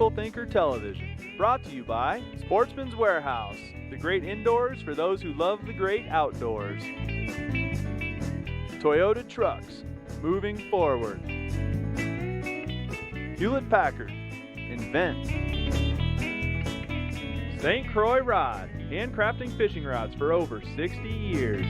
Wishful Thinker Television, brought to you by Sportsman's Warehouse, the great indoors for those who love the great outdoors. Toyota Trucks, moving forward. Hewlett-Packard, invent. St. Croix Rod, handcrafting fishing rods for over 60 years.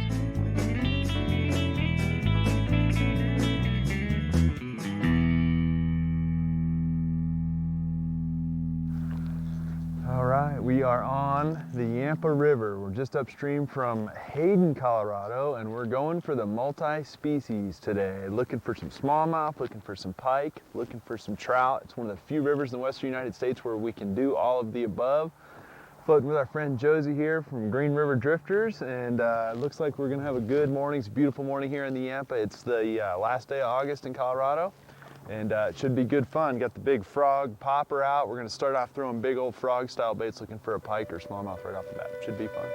All right, we are on the Yampa River. We're just upstream from Hayden, Colorado, and we're going for the multi-species today. Looking for some smallmouth, looking for some pike, looking for some trout. It's one of the few rivers in the western United States where we can do all of the above. Floating with our friend Josie here from Green River Drifters, and it looks like we're gonna have a good morning. It's a beautiful morning here in the Yampa. It's the last day of August in Colorado. And it should be good fun. Got the big frog popper out. We're gonna start off throwing big old frog style baits, looking for a pike or smallmouth right off the bat. Should be fun.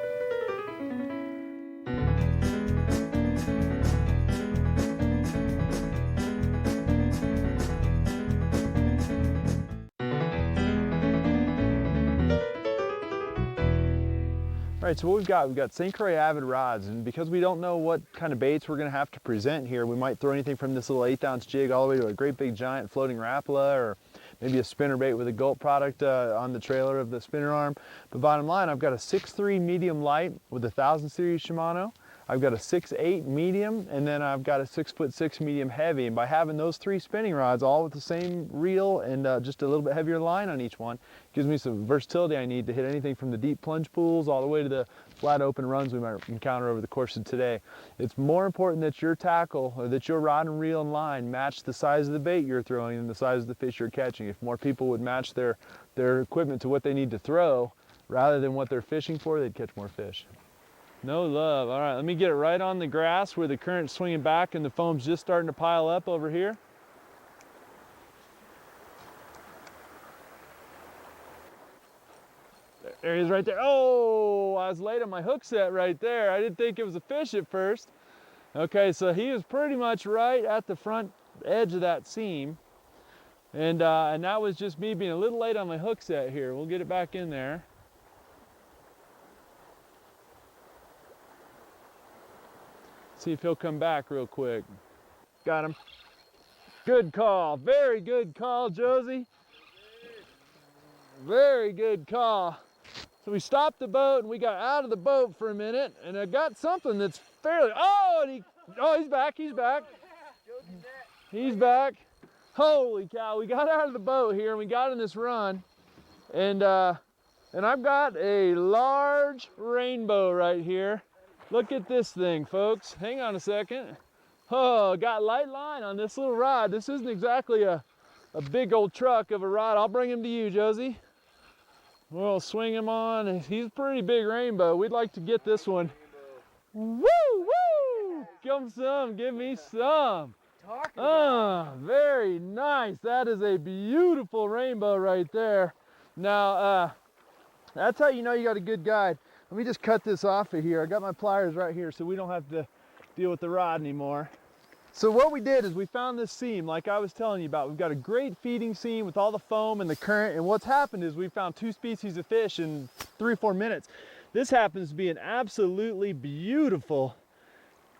All right, so what we've got St. Croix Avid rods, and because we don't know what kind of baits we're gonna have to present here, we might throw anything from this little 1/8-ounce jig all the way to a great big giant floating Rapala, or maybe a spinner bait with a gulp product on the trailer of the spinner arm. But bottom line, I've got a 6.3 medium light with a 1000 series Shimano. I've got a 6.8 medium, and then I've got a 6'6" medium heavy. And by having those three spinning rods all with the same reel and just a little bit heavier line on each one, gives me some versatility I need to hit anything from the deep plunge pools all the way to the flat open runs we might encounter over the course of today. It's more important that your tackle, or that your rod and reel and line match the size of the bait you're throwing than the size of the fish you're catching. If more people would match their equipment to what they need to throw rather than what they're fishing for, they'd catch more fish. No love. All right, let me get it right on the grass where the current's swinging back and the foam's just starting to pile up over here. There he is right there. Oh, I was late on my hook set right there. I didn't think it was a fish at first. Okay, so he was pretty much right at the front edge of that seam. And that was just me being a little late on my hook set here. We'll get it back in there. See if he'll come back real quick. Got him. Good call. Very good call, Josie. Very good call. So we stopped the boat and we got out of the boat for a minute, and I got something that's fairly. Oh, he's back. He's back. He's back. Holy cow! We got out of the boat here and we got in this run, and I've got a large rainbow right here. Look at this thing, folks. Hang on a second. Oh, got light line on this little rod. This isn't exactly a big old truck of a rod. I'll bring him to you, Josie. We'll swing him on. He's a pretty big rainbow. We'd like to get this one. Woo, woo! Give him some, give me some. Very nice. That is a beautiful rainbow right there. Now, that's how you know you got a good guide. Let me just cut this off of here. I got my pliers right here so we don't have to deal with the rod anymore. So what we did is we found this seam like I was telling you about. We've got a great feeding seam with all the foam and the current, and what's happened is we found 2 species of fish in 3 or 4 minutes. This happens to be an absolutely beautiful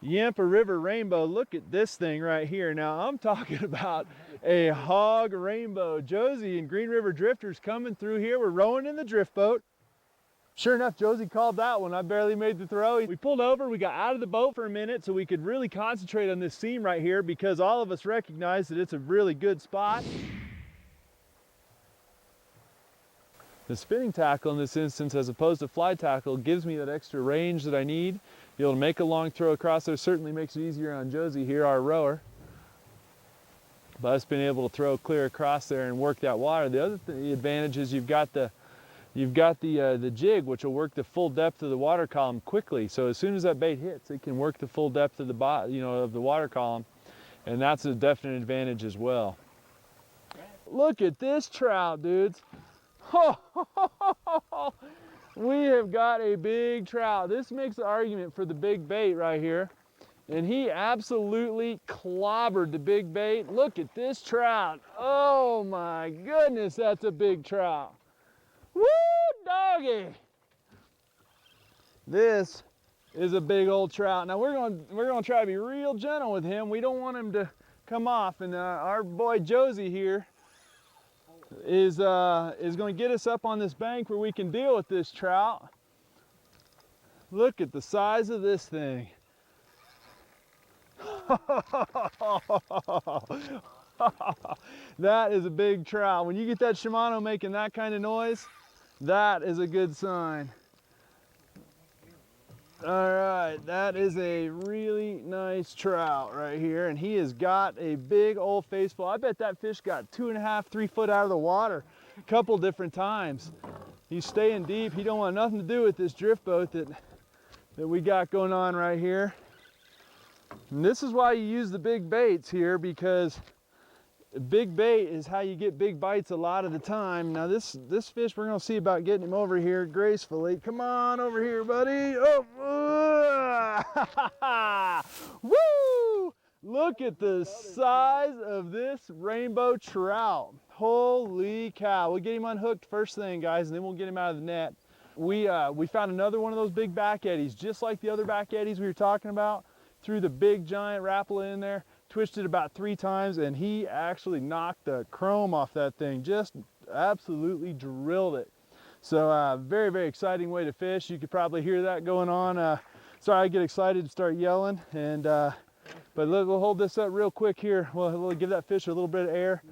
Yampa River rainbow. Look at this thing right here. Now I'm talking about a hog rainbow. Josie and Green River Drifters coming through here. We're rowing in the drift boat. Sure enough, Josie called that one. I barely made the throw. We pulled over, we got out of the boat for a minute so we could really concentrate on this seam right here, because all of us recognize that it's a really good spot. The spinning tackle in this instance, as opposed to fly tackle, gives me that extra range that I need. Be able to make a long throw across there certainly makes it easier on Josie here, our rower. But us being able to throw clear across there and work that water. The other advantage is you've got the jig, which will work the full depth of the water column quickly. So as soon as that bait hits, it can work the full depth of the of the water column, and that's a definite advantage as well. Look at this trout, dudes. We have got a big trout. This makes the argument for the big bait right here. And he absolutely clobbered the big bait. Look at this trout. Oh my goodness, that's a big trout. Woo, doggy. This is a big old trout. Now we're gonna try to be real gentle with him. We don't want him to come off. And our boy Josie here is gonna get us up on this bank where we can deal with this trout. Look at the size of this thing. That is a big trout. When you get that Shimano making that kind of noise, that is a good sign. All right, that is a really nice trout right here, and he has got a big old faceful. I bet that fish got 2.5, 3 foot out of the water a couple different times. He's staying deep. He don't want nothing to do with this drift boat that we got going on right here. And this is why you use the big baits here, because big bait is how you get big bites a lot of the time. Now this fish, we're gonna see about getting him over here gracefully. Come on over here, buddy. Oh, woo! Look at the size of this rainbow trout. Holy cow. We'll get him unhooked first thing, guys, and then we'll get him out of the net. We found another one of those big back eddies, just like the other back eddies we were talking about. Threw the big giant Rapala in there, twisted about 3 times, and he actually knocked the chrome off that thing. Just absolutely drilled it. So very, very exciting way to fish. You could probably hear that going on. Sorry, I get excited and start yelling. And but we'll hold this up real quick here. We'll give that fish a little bit of air.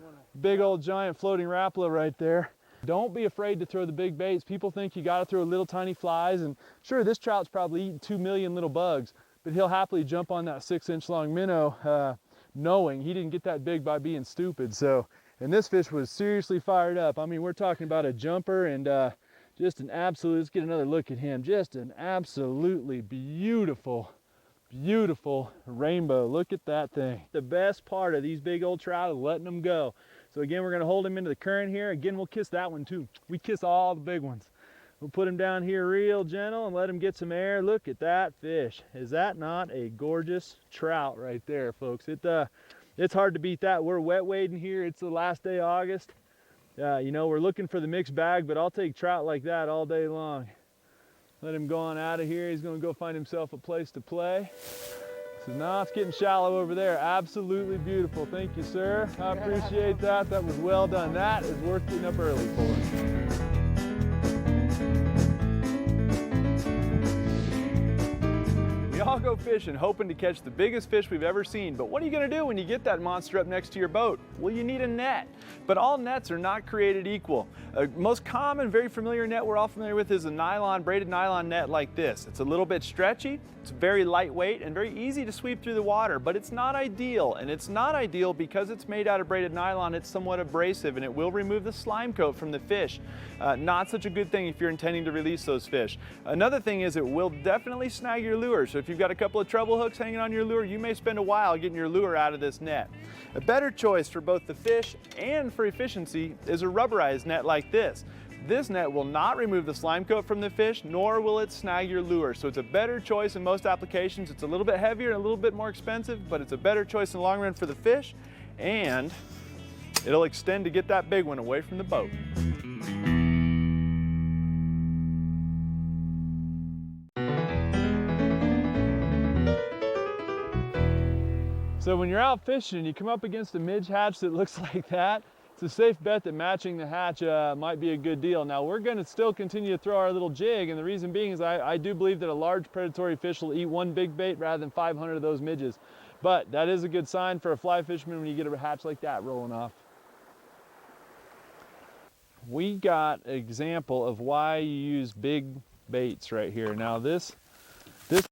Big old giant floating Rapala right there. Don't be afraid to throw the big baits. People think you got to throw little tiny flies, and sure, this trout's probably eating 2 million little bugs, but he'll happily jump on that 6-inch long minnow, knowing he didn't get that big by being stupid. So, and this fish was seriously fired up. I mean, we're talking about a jumper, and just an absolute, let's get another look at him. Just an absolutely beautiful, beautiful rainbow. Look at that thing. The best part of these big old trout is letting them go. So again, we're gonna hold him into the current here. Again, we'll kiss that one too. We kiss all the big ones. We'll put him down here real gentle and let him get some air. Look at that fish. Is that not a gorgeous trout right there, folks? It's hard to beat that. We're wet wading here. It's the last day of August. You know, we're looking for the mixed bag, but I'll take trout like that all day long. Let him go on out of here. He's gonna go find himself a place to play. So now it's getting shallow over there. Absolutely beautiful. Thank you, sir. I appreciate that. That was well done. That is worth getting up early for. We all go fishing hoping to catch the biggest fish we've ever seen, but what are you going to do when you get that monster up next to your boat? Well, you need a net. But all nets are not created equal. Most common, very familiar net we're all familiar with is a nylon, braided nylon net like this. It's a little bit stretchy, it's very lightweight, and very easy to sweep through the water, but it's not ideal. And it's not ideal because it's made out of braided nylon. It's somewhat abrasive, and it will remove the slime coat from the fish. Not such a good thing if you're intending to release those fish. Another thing is it will definitely snag your lure. So if you've got a couple of treble hooks hanging on your lure, you may spend a while getting your lure out of this net. A better choice for both the fish and for efficiency is a rubberized net like this. This net will not remove the slime coat from the fish, nor will it snag your lure. So it's a better choice in most applications. It's a little bit heavier and a little bit more expensive, but it's a better choice in the long run for the fish, and it'll extend to get that big one away from the boat. So when you're out fishing and you come up against a midge hatch that looks like that, it's a safe bet that matching the hatch might be a good deal. Now we're going to still continue to throw our little jig, and the reason being is I do believe that a large predatory fish will eat one big bait rather than 500 of those midges. But that is a good sign for a fly fisherman when you get a hatch like that rolling off. We got an example of why you use big baits right here. Now this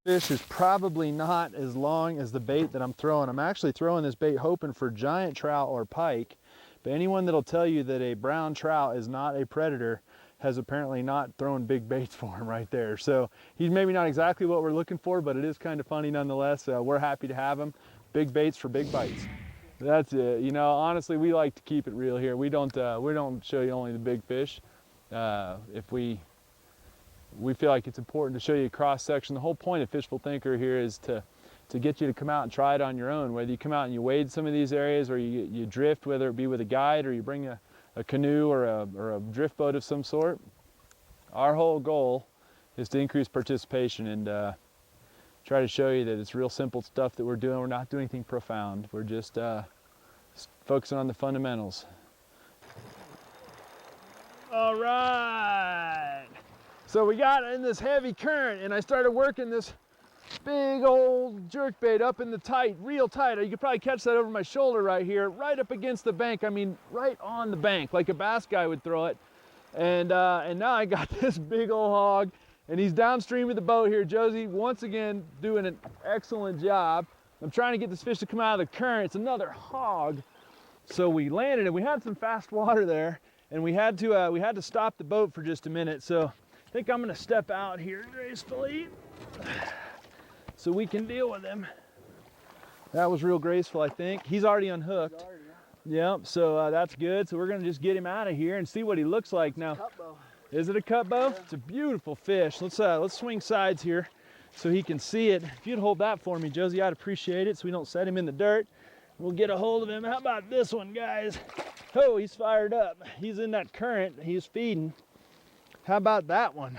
fish is probably not as long as the bait that I'm throwing. I'm actually throwing this bait hoping for giant trout or pike, but anyone that'll tell you that a brown trout is not a predator has apparently not thrown big baits for him right there. So he's maybe not exactly what we're looking for, but it is kind of funny nonetheless. We're happy to have him. Big baits for big bites. That's it. You know, honestly, we like to keep it real here. We don't show you only the big fish. If we feel like it's important to show you a cross section. The whole point of Fishful Thinker here is to to get you to come out and try it on your own. Whether you come out and you wade some of these areas, or you drift, whether it be with a guide or you bring a canoe or a drift boat of some sort. Our whole goal is to increase participation and try to show you that it's real simple stuff that we're doing. We're not doing anything profound. We're just focusing on the fundamentals. All right. So we got in this heavy current and I started working this big old jerkbait up in the tight, real tight. You could probably catch that over my shoulder right here, right up against the bank. I mean, right on the bank, like a bass guy would throw it. And now I got this big old hog, and he's downstream of the boat here. Josie, once again, doing an excellent job. I'm trying to get this fish to come out of the current. It's another hog. So we landed it. We had some fast water there, and we had to stop the boat for just a minute. So I think I'm gonna step out here gracefully so we can deal with him. That was real graceful, I think. He's already unhooked. Yep, so that's good. So we're gonna just get him out of here and see what he looks like now. Is it a cut bow? Yeah. It's a beautiful fish. Let's swing sides here so he can see it. If you'd hold that for me, Josie, I'd appreciate it so we don't set him in the dirt. We'll get a hold of him. How about this one, guys? Oh, he's fired up. He's in that current. He's feeding. How about that one?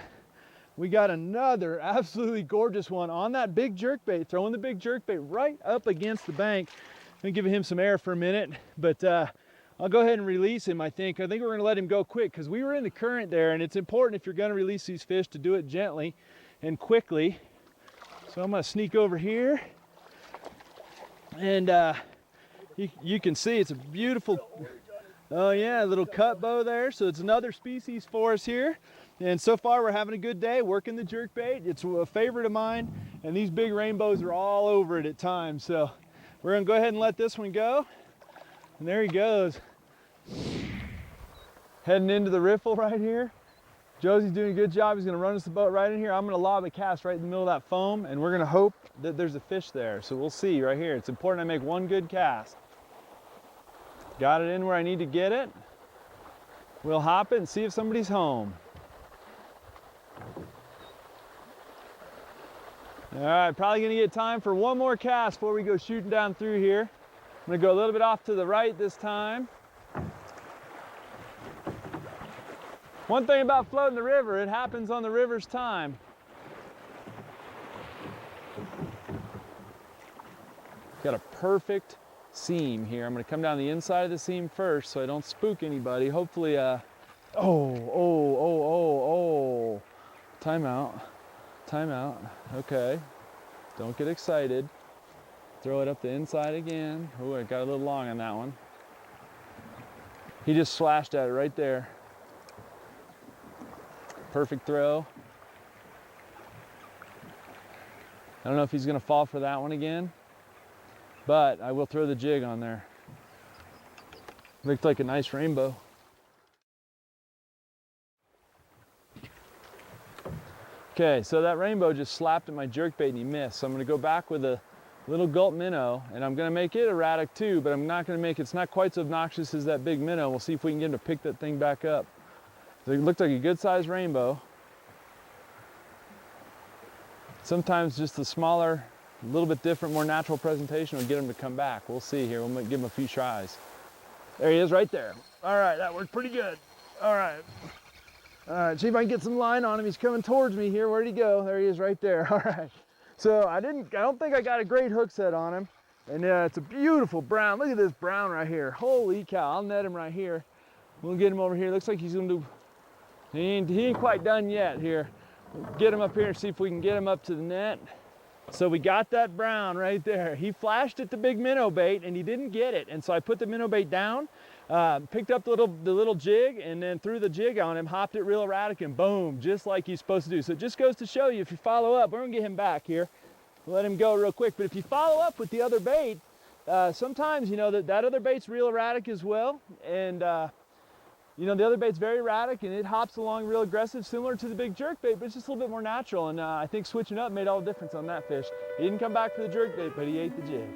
We got another absolutely gorgeous one on that big jerkbait, throwing the big jerkbait right up against the bank. I'm gonna give him some air for a minute, but I'll go ahead and release him, I think. I think we're gonna let him go quick because we were in the current there, and it's important if you're gonna release these fish to do it gently and quickly. So I'm gonna sneak over here, and you can see it's a beautiful, oh yeah, little cut bow there. So it's another species for us here. And so far we're having a good day working the jerkbait. It's a favorite of mine, and these big rainbows are all over it at times. So we're gonna go ahead and let this one go. And there he goes. Heading into the riffle right here. Josie's doing a good job. He's gonna run us the boat right in here. I'm gonna lob a cast right in the middle of that foam, and we're gonna hope that there's a fish there. So we'll see right here. It's important I make one good cast. Got it in where I need to get it. We'll hop it and see if somebody's home. All right, probably gonna get time for one more cast before we go shooting down through here. I'm gonna go a little bit off to the right this time. One thing about floating the river, it happens on the river's time. Got a perfect seam here. I'm gonna come down the inside of the seam first so I don't spook anybody. Hopefully, time out, okay. Don't get excited. Throw it up the inside again. Oh, I got a little long on that one. He just slashed at it right there. Perfect throw. I don't know if he's gonna fall for that one again, but I will throw the jig on there. Looked like a nice rainbow. Okay, so that rainbow just slapped at my jerkbait and he missed. So I'm gonna go back with a little gulp minnow, and I'm gonna make it erratic too, but I'm not gonna make it's not quite so obnoxious as that big minnow. We'll see if we can get him to pick that thing back up. So it looked like a good sized rainbow. Sometimes just the smaller, a little bit different, more natural presentation will get him to come back. We'll see here. We'll give him a few tries. There he is right there. All right, that worked pretty good. All right. All right, see if I can get some line on him. He's coming towards me here. Where'd he go? There he is right there. All right. So I don't think I got a great hook set on him. And it's a beautiful brown. Look at this brown right here. Holy cow, I'll net him right here. We'll get him over here. Looks like he's gonna do, he ain't quite done yet here. We'll get him up here and see if we can get him up to the net. So we got that brown right there. He flashed at the big minnow bait and he didn't get it. And so I put the minnow bait down, picked up the little jig, and then threw the jig on him, hopped it real erratic, and boom, just like he's supposed to do. So it just goes to show you, if you follow up, we're gonna get him back here. We'll let him go real quick. But if you follow up with the other bait, sometimes, you know, that other bait's real erratic as well. And you know, the other bait's very erratic and it hops along real aggressive, similar to the big jerkbait, but it's just a little bit more natural. And I think switching up made all the difference on that fish. He didn't come back for the jerkbait, but he ate the jig.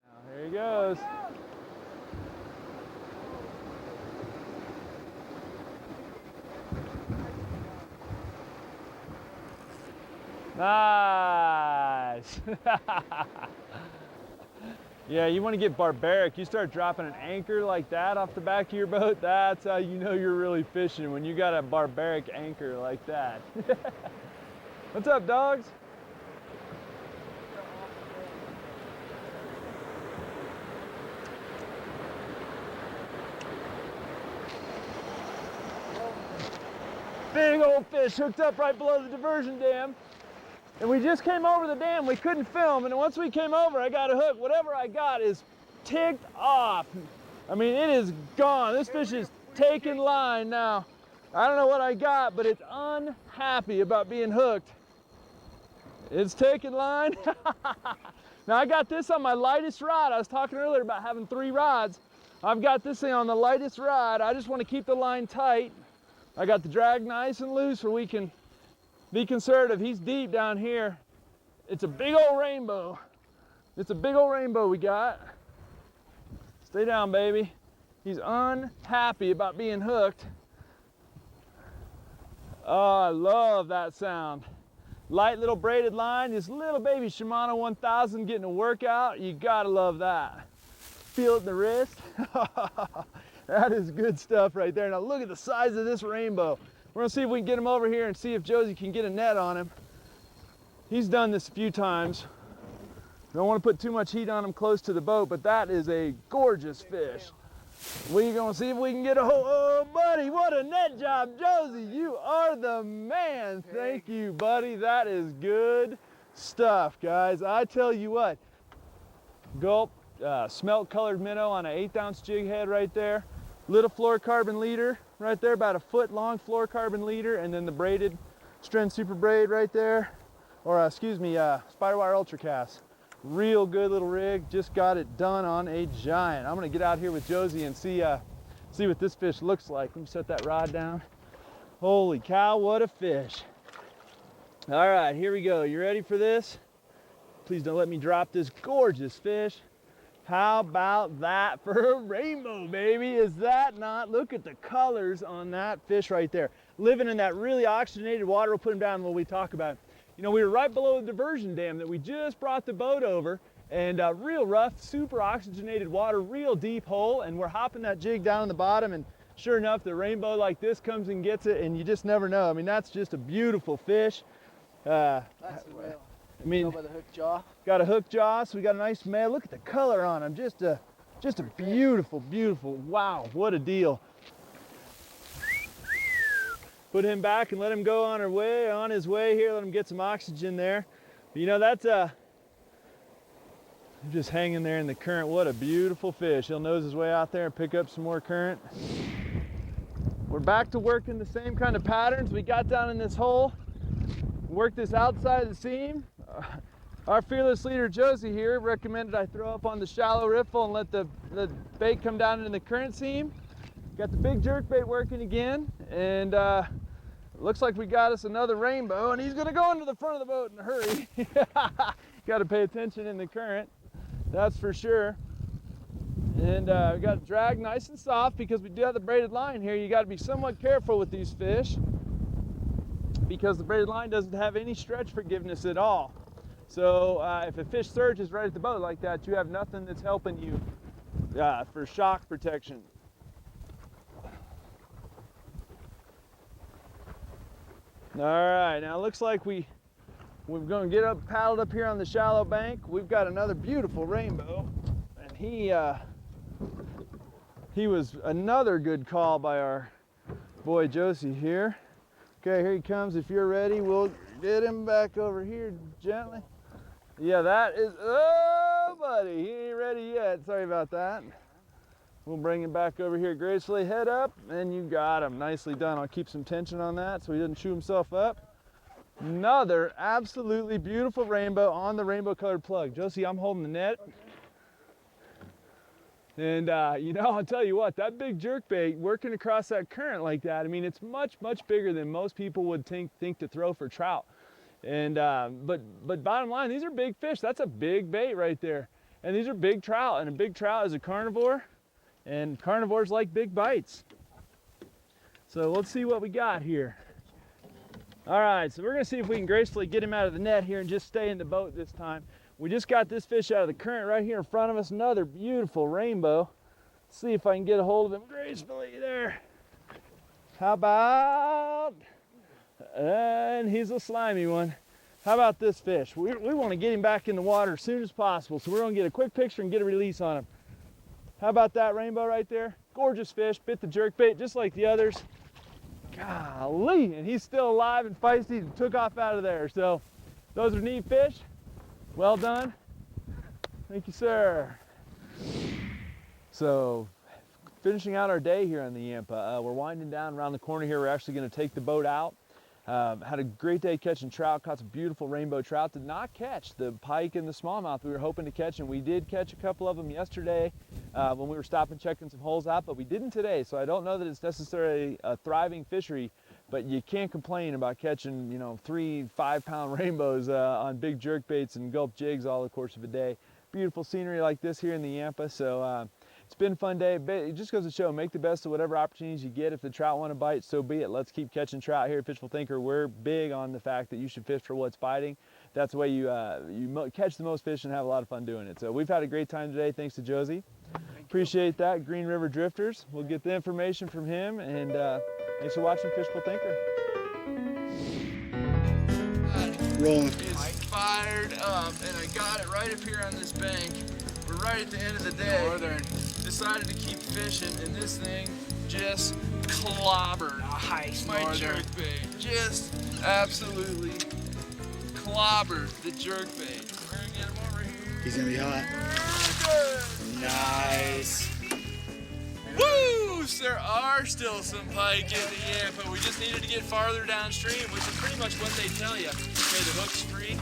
Now, here he goes. Nice. Yeah, you want to get barbaric. You start dropping an anchor like that off the back of your boat, that's how you know you're really fishing, when you got a barbaric anchor like that. What's up, dogs? Big old fish hooked up right below the diversion dam. And we just came over the dam, we couldn't film, and once we came over, I got a hook. Whatever I got is ticked off. I mean, it is gone. This fish is taking line now. I don't know what I got, but it's unhappy about being hooked. It's taking line. Now I got this on my lightest rod. I was talking earlier about having 3 rods. I've got this thing on the lightest rod. I just want to keep the line tight. I got the drag nice and loose where we can be conservative. He's deep down here. It's a big old rainbow. It's a big old rainbow we got. Stay down, baby. He's unhappy about being hooked. Oh, I love that sound. Light little braided line, this little baby Shimano 1000 getting a workout. You gotta love that. Feel it in the wrist. That is good stuff right there. Now look at the size of this rainbow. We're gonna see if we can get him over here and see if Josie can get a net on him. He's done this a few times. Don't want to put too much heat on him close to the boat, but that is a gorgeous fish. We're gonna see if we can get a hold. Oh, buddy, what a net job, Josie. You are the man. Thank you, buddy. That is good stuff, guys. I tell you what, gulp, smelt colored minnow on an 1/8 ounce jig head right there. Little fluorocarbon leader right there, about a foot long fluorocarbon leader, and then the braided Stren Super Braid right there, or excuse me, Spider Wire Ultra Cast. Real good little rig, just got it done on a giant. I'm gonna get out here with Josie and see what this fish looks like. Let me set that rod down. Holy cow, what a fish. All right, here we go. You ready for this? Please don't let me drop this gorgeous fish. How about that for a rainbow, baby? Is that not? Look at the colors on that fish right there. Living in that really oxygenated water. We'll put him down when we talk about it. You know, we were right below the diversion dam that we just brought the boat over, and real rough, super oxygenated water, real deep hole, and we're hopping that jig down on the bottom, and sure enough, the rainbow like this comes and gets it, and you just never know. I mean, that's just a beautiful fish. That's a real. I mean, by the hook jaw. Got a hook jaw, so we got a nice male. Look at the color on him. Just a beautiful, beautiful. Wow, what a deal. Put him back and let him go on his way here. Let him get some oxygen there. But you know, that's just hanging there in the current. What a beautiful fish. He'll nose his way out there and pick up some more current. We're back to working the same kind of patterns we got down in this hole. Work this outside of the seam. Our fearless leader Josie here recommended I throw up on the shallow riffle and let the bait come down in the current seam. Got the big jerkbait working again, and looks like we got us another rainbow, and he's gonna go into the front of the boat in a hurry. Got to pay attention in the current, that's for sure. And we got it dragged nice and soft because we do have the braided line here. You got to be somewhat careful with these fish because the braided line doesn't have any stretch forgiveness at all. So if a fish surges right at the boat like that, you have nothing that's helping you for shock protection. All right, now it looks like we're going to get up, paddled up here on the shallow bank. We've got another beautiful rainbow, and he was another good call by our boy Josie here. Okay, here he comes. If you're ready, we'll get him back over here gently. Yeah, that is, oh buddy, he ain't ready yet. Sorry about that. We'll bring him back over here gracefully, head up, and you got him. Nicely done. I'll keep some tension on that so he doesn't chew himself up. Another absolutely beautiful rainbow on the rainbow colored plug. Josie, I'm holding the net. And you know, I'll tell you what, that big jerkbait working across that current like that, I mean, it's much, much bigger than most people would think to throw for trout. And but bottom line, these are big fish. That's a big bait right there. And these are big trout, and a big trout is a carnivore. And carnivores like big bites. So let's see what we got here. All right, so we're gonna see if we can gracefully get him out of the net here and just stay in the boat this time. We just got this fish out of the current right here in front of us, another beautiful rainbow. Let's see if I can get a hold of him gracefully there. How about, and he's a slimy one. How about this fish? We want to get him back in the water as soon as possible, so we're gonna get a quick picture and get a release on him. How about that rainbow right there? Gorgeous fish, bit the jerkbait just like the others. Golly, and he's still alive and feisty and took off out of there. So those are neat fish. Well done. Thank you, sir. So finishing out our day here on the Yampa. We're winding down around the corner here. We're actually going to take the boat out. Had a great day catching trout, caught some beautiful rainbow trout. Did not catch the pike and the smallmouth we were hoping to catch, and we did catch a couple of them yesterday when we were stopping checking some holes out, but we didn't today. So I don't know that it's necessarily a thriving fishery, but you can't complain about catching, you know, 3-5 pound rainbows on big jerk baits and gulp jigs all the course of a day. Beautiful scenery like this here in the Yampa. So it's been a fun day. It just goes to show, make the best of whatever opportunities you get. If the trout want to bite, so be it. Let's keep catching trout here at Fishful Thinker. We're big on the fact that you should fish for what's biting. That's the way you catch the most fish and have a lot of fun doing it. So we've had a great time today, thanks to Josie. Appreciate that. Green River Drifters. We'll get the information from him, and thanks for watching Fishful Thinker. Rolling. It's fired up, and I got it right up here on this bank. We're right at the end of the day. Northern. Decided to keep fishing, and this thing just clobbered my jerkbait. Just absolutely clobbered the jerkbait. We're gonna get him over here. He's gonna be hot. Nice. Woo! There are still some pike in the Yampa. We just needed to get farther downstream, which is pretty much what they tell you. Okay, the hook's free.